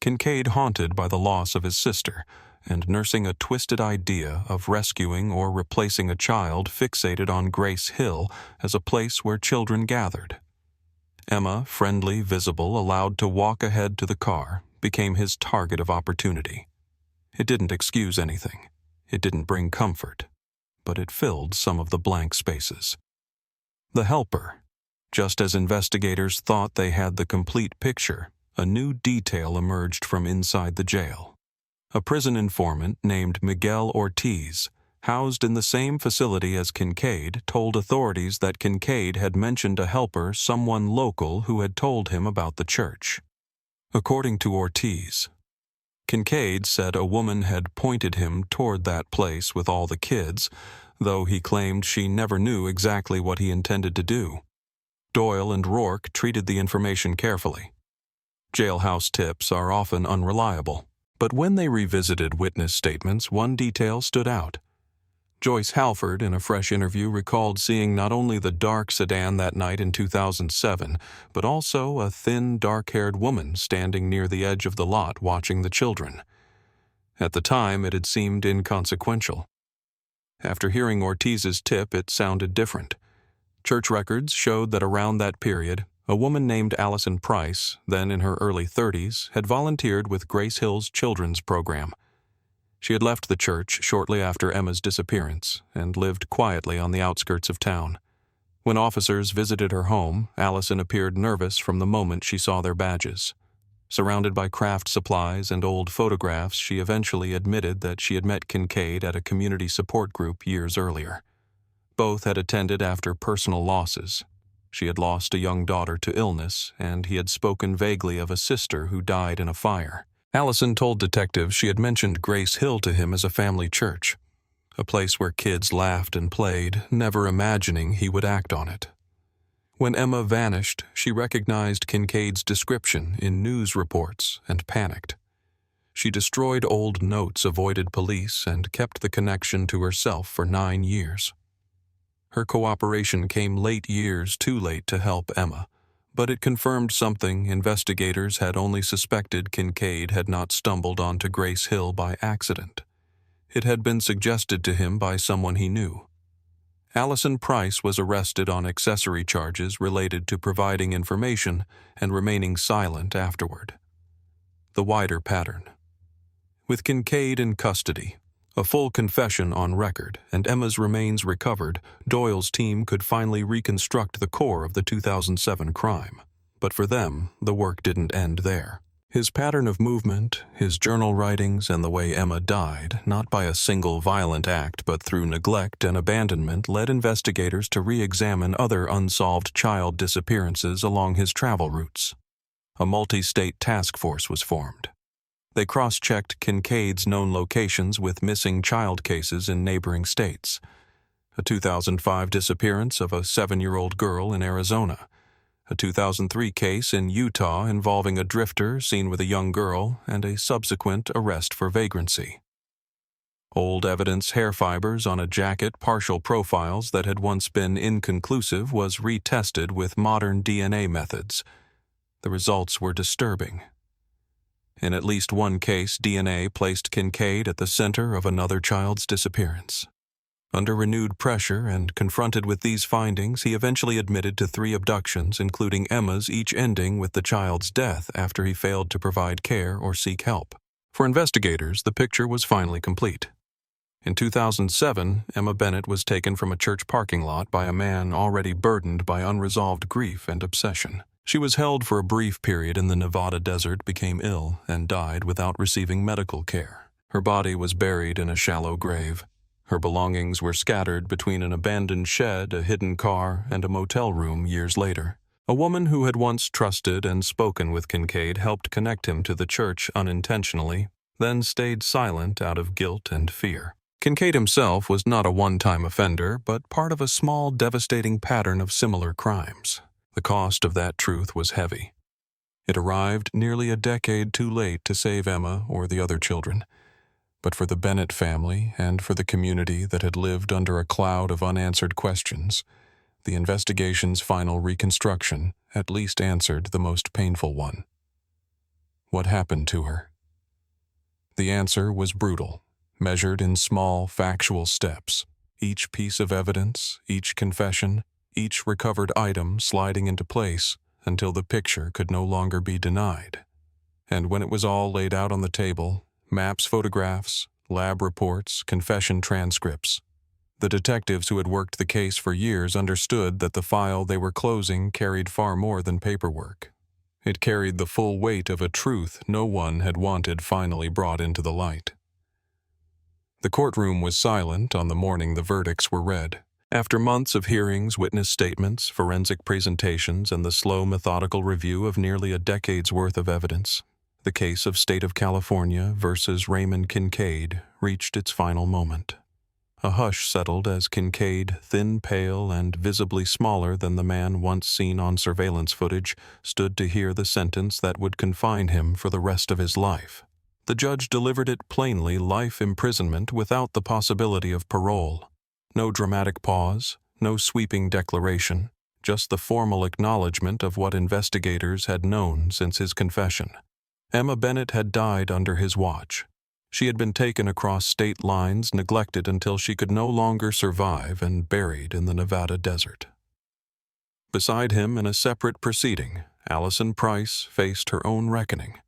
Kincaid, haunted by the loss of his sister and nursing a twisted idea of rescuing or replacing a child, fixated on Grace Hill as a place where children gathered. Emma, friendly, visible, allowed to walk ahead to the car, became his target of opportunity. It didn't excuse anything. It didn't bring comfort, but it filled some of the blank spaces. The helper. Just as investigators thought they had the complete picture, a new detail emerged from inside the jail. A prison informant named Miguel Ortiz, housed in the same facility as Kincaid, told authorities that Kincaid had mentioned a helper, someone local who had told him about the church. According to Ortiz, Kincaid said a woman had pointed him toward that place with all the kids, though he claimed she never knew exactly what he intended to do. Doyle and Rourke treated the information carefully. Jailhouse tips are often unreliable, but when they revisited witness statements, one detail stood out. Joyce Halford, in a fresh interview, recalled seeing not only the dark sedan that night in 2007, but also a thin, dark-haired woman standing near the edge of the lot watching the children. At the time, it had seemed inconsequential. After hearing Ortiz's tip, it sounded different. Church records showed that around that period, a woman named Allison Price, then in her early 30s, had volunteered with Grace Hill's children's program. She had left the church shortly after Emma's disappearance and lived quietly on the outskirts of town. When officers visited her home, Allison appeared nervous from the moment she saw their badges. Surrounded by craft supplies and old photographs, she eventually admitted that she had met Kincaid at a community support group years earlier. Both had attended after personal losses. She had lost a young daughter to illness, and he had spoken vaguely of a sister who died in a fire. Allison told detectives she had mentioned Grace Hill to him as a family church, a place where kids laughed and played, never imagining he would act on it. When Emma vanished, she recognized Kincaid's description in news reports and panicked. She destroyed old notes, avoided police, and kept the connection to herself for 9 years. Her cooperation came late years too late to help Emma, but it confirmed something investigators had only suspected: Kincaid had not stumbled onto Grace Hill by accident. It had been suggested to him by someone he knew. Allison Price was arrested on accessory charges related to providing information and remaining silent afterward. The wider pattern. With Kincaid in custody, a full confession on record, and Emma's remains recovered, Doyle's team could finally reconstruct the core of the 2007 crime. But for them, the work didn't end there. His pattern of movement, his journal writings, and the way Emma died, not by a single violent act but through neglect and abandonment, led investigators to re-examine other unsolved child disappearances along his travel routes. A multi-state task force was formed. They cross-checked Kincaid's known locations with missing child cases in neighboring states. A 2005 disappearance of a 7-year-old girl in Arizona. A 2003 case in Utah involving a drifter seen with a young girl and a subsequent arrest for vagrancy. Old evidence hair fibers on a jacket partial profiles that had once been inconclusive was retested with modern DNA methods. The results were disturbing. In at least one case, DNA placed Kincaid at the center of another child's disappearance. Under renewed pressure and confronted with these findings, he eventually admitted to 3 abductions, including Emma's, each ending with the child's death after he failed to provide care or seek help. For investigators, the picture was finally complete. In 2007, Emma Bennett was taken from a church parking lot by a man already burdened by unresolved grief and obsession. She was held for a brief period in the Nevada desert, became ill, and died without receiving medical care. Her body was buried in a shallow grave. Her belongings were scattered between an abandoned shed, a hidden car, and a motel room years later. A woman who had once trusted and spoken with Kincaid helped connect him to the church unintentionally, then stayed silent out of guilt and fear. Kincaid himself was not a one-time offender, but part of a small, devastating pattern of similar crimes. The cost of that truth was heavy. It arrived nearly a decade too late to save Emma or the other children. But for the Bennett family and for the community that had lived under a cloud of unanswered questions, the investigation's final reconstruction at least answered the most painful one. What happened to her? The answer was brutal, measured in small, factual steps. Each piece of evidence, each confession, each recovered item sliding into place until the picture could no longer be denied. And when it was all laid out on the table, maps, photographs, lab reports, confession transcripts, the detectives who had worked the case for years understood that the file they were closing carried far more than paperwork. It carried the full weight of a truth no one had wanted finally brought into the light. The courtroom was silent on the morning the verdicts were read. After months of hearings, witness statements, forensic presentations, and the slow, methodical review of nearly a decade's worth of evidence, the case of State of California versus Raymond Kincaid reached its final moment. A hush settled as Kincaid, thin, pale, and visibly smaller than the man once seen on surveillance footage, stood to hear the sentence that would confine him for the rest of his life. The judge delivered it plainly: life imprisonment without the possibility of parole. No dramatic pause, no sweeping declaration, just the formal acknowledgement of what investigators had known since his confession. Emma Bennett had died under his watch. She had been taken across state lines, neglected until she could no longer survive, and buried in the Nevada desert. Beside him, in a separate proceeding, Allison Price faced her own reckoning.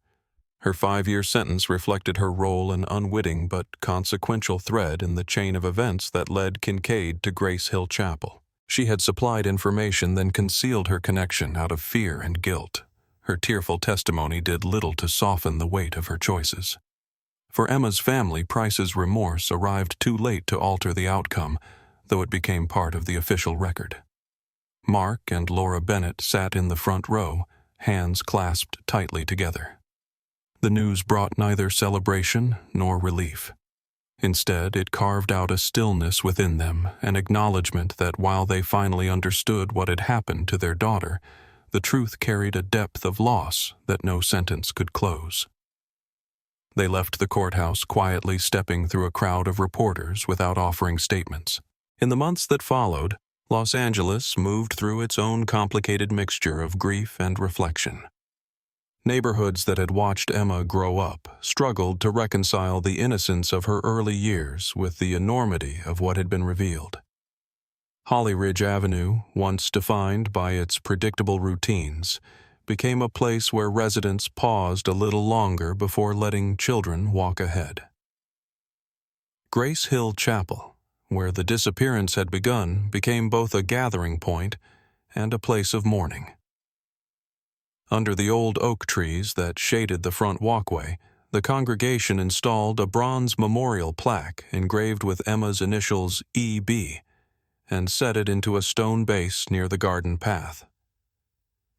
Her 5-year sentence reflected her role, an unwitting but consequential thread in the chain of events that led Kincaid to Grace Hill Chapel. She had supplied information, then concealed her connection out of fear and guilt. Her tearful testimony did little to soften the weight of her choices. For Emma's family, Price's remorse arrived too late to alter the outcome, though it became part of the official record. Mark and Laura Bennett sat in the front row, hands clasped tightly together. The news brought neither celebration nor relief. Instead, it carved out a stillness within them, an acknowledgement that while they finally understood what had happened to their daughter, the truth carried a depth of loss that no sentence could close. They left the courthouse quietly, stepping through a crowd of reporters without offering statements. In the months that followed, Los Angeles moved through its own complicated mixture of grief and reflection. Neighborhoods that had watched Emma grow up struggled to reconcile the innocence of her early years with the enormity of what had been revealed. Holly Ridge Avenue, once defined by its predictable routines, became a place where residents paused a little longer before letting children walk ahead. Grace Hill Chapel, where the disappearance had begun, became both a gathering point and a place of mourning. Under the old oak trees that shaded the front walkway, the congregation installed a bronze memorial plaque engraved with Emma's initials E.B. and set it into a stone base near the garden path.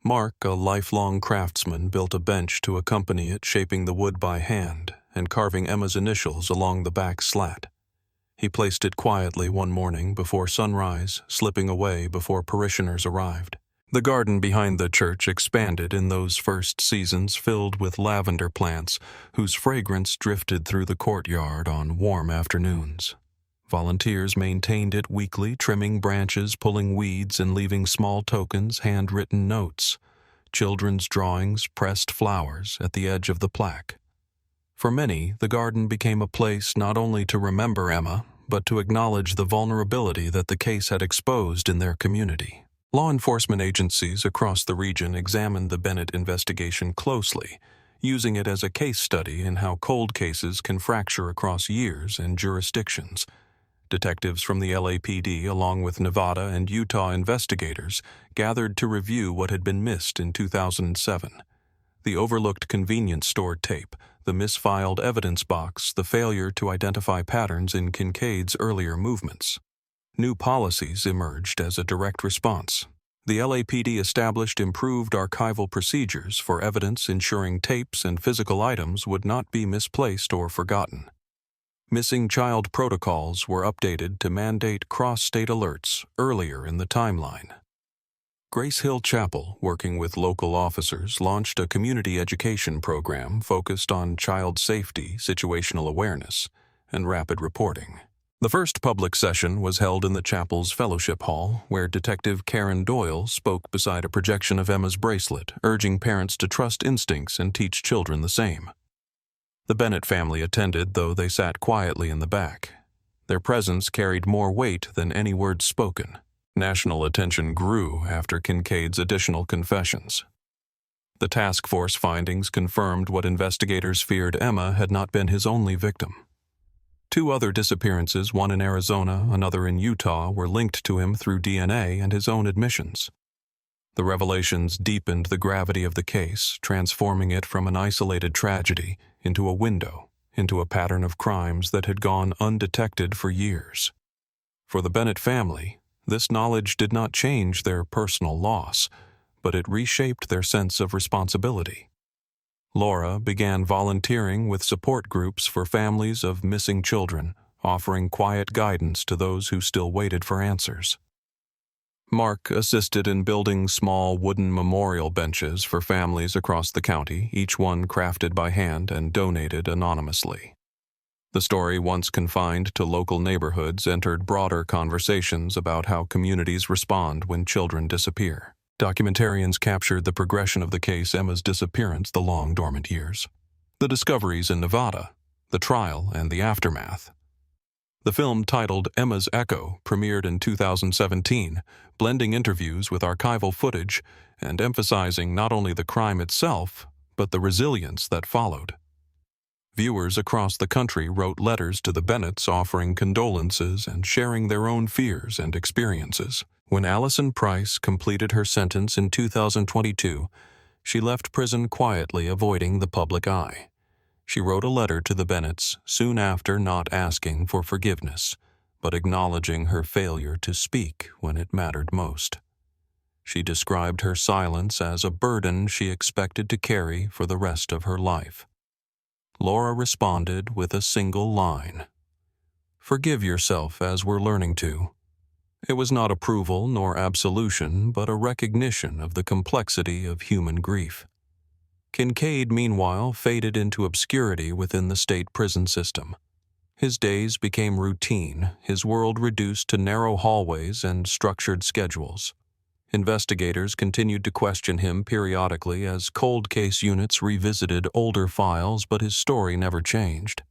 Mark, a lifelong craftsman, built a bench to accompany it, shaping the wood by hand and carving Emma's initials along the back slat. He placed it quietly one morning before sunrise, slipping away before parishioners arrived. The garden behind the church expanded in those first seasons, filled with lavender plants whose fragrance drifted through the courtyard on warm afternoons. Volunteers maintained it weekly, trimming branches, pulling weeds, and leaving small tokens, handwritten notes, children's drawings, pressed flowers at the edge of the plaque. For many, the garden became a place not only to remember Emma, but to acknowledge the vulnerability that the case had exposed in their community. Law enforcement agencies across the region examined the Bennett investigation closely, using it as a case study in how cold cases can fracture across years and jurisdictions. Detectives from the LAPD, along with Nevada and Utah investigators, gathered to review what had been missed in 2007. The overlooked convenience store tape, the misfiled evidence box, the failure to identify patterns in Kincaid's earlier movements. New policies emerged as a direct response. The LAPD established improved archival procedures for evidence, ensuring tapes and physical items would not be misplaced or forgotten. Missing child protocols were updated to mandate cross-state alerts earlier in the timeline. Grace Hill Chapel, working with local officers, launched a community education program focused on child safety, situational awareness, and rapid reporting. The first public session was held in the chapel's fellowship hall, where Detective Karen Doyle spoke beside a projection of Emma's bracelet, urging parents to trust instincts and teach children the same. The Bennett family attended, though they sat quietly in the back. Their presence carried more weight than any words spoken. National attention grew after Kincaid's additional confessions. The task force findings confirmed what investigators feared: Emma had not been his only victim. 2 other disappearances, one in Arizona, another in Utah, were linked to him through DNA and his own admissions. The revelations deepened the gravity of the case, transforming it from an isolated tragedy into a window into a pattern of crimes that had gone undetected for years. For the Bennett family, this knowledge did not change their personal loss, but it reshaped their sense of responsibility. Laura began volunteering with support groups for families of missing children, offering quiet guidance to those who still waited for answers. Mark assisted in building small wooden memorial benches for families across the county, each one crafted by hand and donated anonymously. The story, once confined to local neighborhoods, entered broader conversations about how communities respond when children disappear. Documentarians captured the progression of the case: Emma's disappearance, the long dormant years, the discoveries in Nevada, the trial, and the aftermath. The film, titled Emma's Echo, premiered in 2017, blending interviews with archival footage and emphasizing not only the crime itself, but the resilience that followed. Viewers across the country wrote letters to the Bennetts offering condolences and sharing their own fears and experiences. When Allison Price completed her sentence in 2022, she left prison quietly, avoiding the public eye. She wrote a letter to the Bennetts soon after, not asking for forgiveness, but acknowledging her failure to speak when it mattered most. She described her silence as a burden she expected to carry for the rest of her life. Laura responded with a single line: "Forgive yourself as we're learning to." It was not approval nor absolution, but a recognition of the complexity of human grief. Kincaid, meanwhile, faded into obscurity within the state prison system. His days became routine, his world reduced to narrow hallways and structured schedules. Investigators continued to question him periodically as cold case units revisited older files, but his story never changed.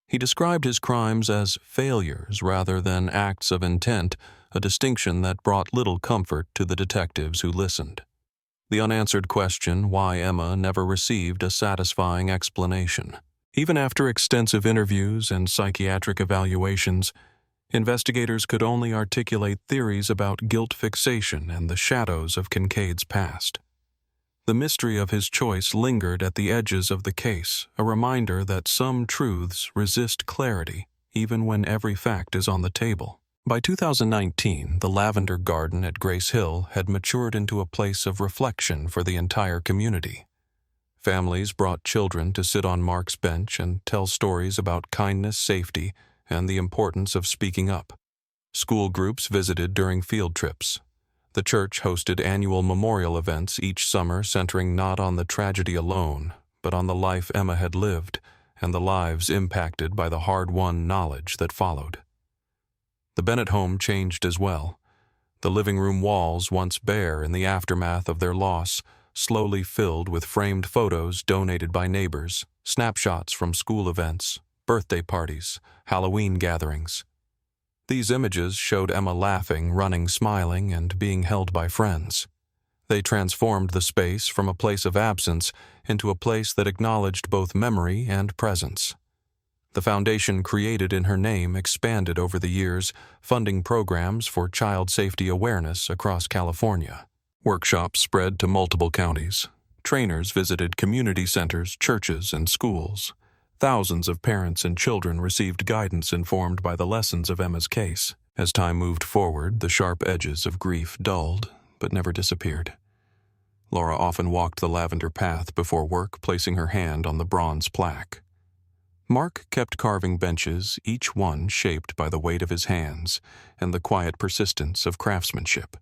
He described his crimes as failures rather than acts of intent, a distinction that brought little comfort to the detectives who listened. The unanswered question why Emma never received a satisfying explanation. Even after extensive interviews and psychiatric evaluations, investigators could only articulate theories about guilt fixation and the shadows of Kincaid's past. The mystery of his choice lingered at the edges of the case, a reminder that some truths resist clarity even when every fact is on the table. By 2019, the lavender garden at Grace Hill had matured into a place of reflection for the entire community. Families brought children to sit on Mark's bench and tell stories about kindness, safety, and the importance of speaking up. School groups visited during field trips. The church hosted annual memorial events each summer centering not on the tragedy alone, but on the life Emma had lived and the lives impacted by the hard-won knowledge that followed. The Bennett home changed as well. The living room walls, once bare in the aftermath of their loss, slowly filled with framed photos donated by neighbors, snapshots from school events, birthday parties, Halloween gatherings. These images showed Emma laughing, running, smiling, and being held by friends. They transformed the space from a place of absence into a place that acknowledged both memory and presence. The foundation created in her name expanded over the years, funding programs for child safety awareness across California. Workshops spread to multiple counties. Trainers visited community centers, churches, and schools. Thousands of parents and children received guidance informed by the lessons of Emma's case. As time moved forward, the sharp edges of grief dulled, but never disappeared. Laura often walked the lavender path before work, placing her hand on the bronze plaque. Mark kept carving benches, each one shaped by the weight of his hands and the quiet persistence of craftsmanship.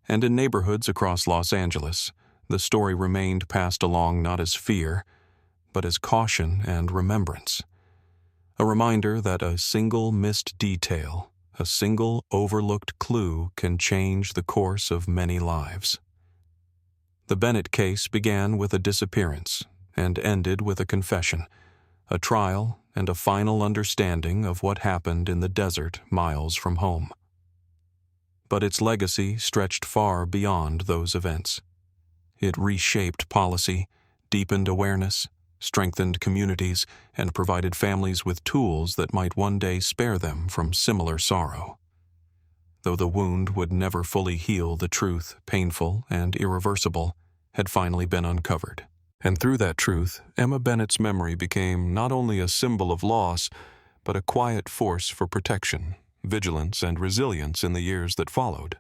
And in neighborhoods across Los Angeles, the story remained passed along not as fear, but as caution and remembrance. A reminder that a single missed detail, a single overlooked clue can change the course of many lives. The Bennett case began with a disappearance and ended with a confession, a trial, and a final understanding of what happened in the desert miles from home. But its legacy stretched far beyond those events. It reshaped policy, deepened awareness, strengthened communities, and provided families with tools that might one day spare them from similar sorrow. Though the wound would never fully heal, the truth, painful and irreversible, had finally been uncovered. And through that truth, Emma Bennett's memory became not only a symbol of loss, but a quiet force for protection, vigilance, and resilience in the years that followed.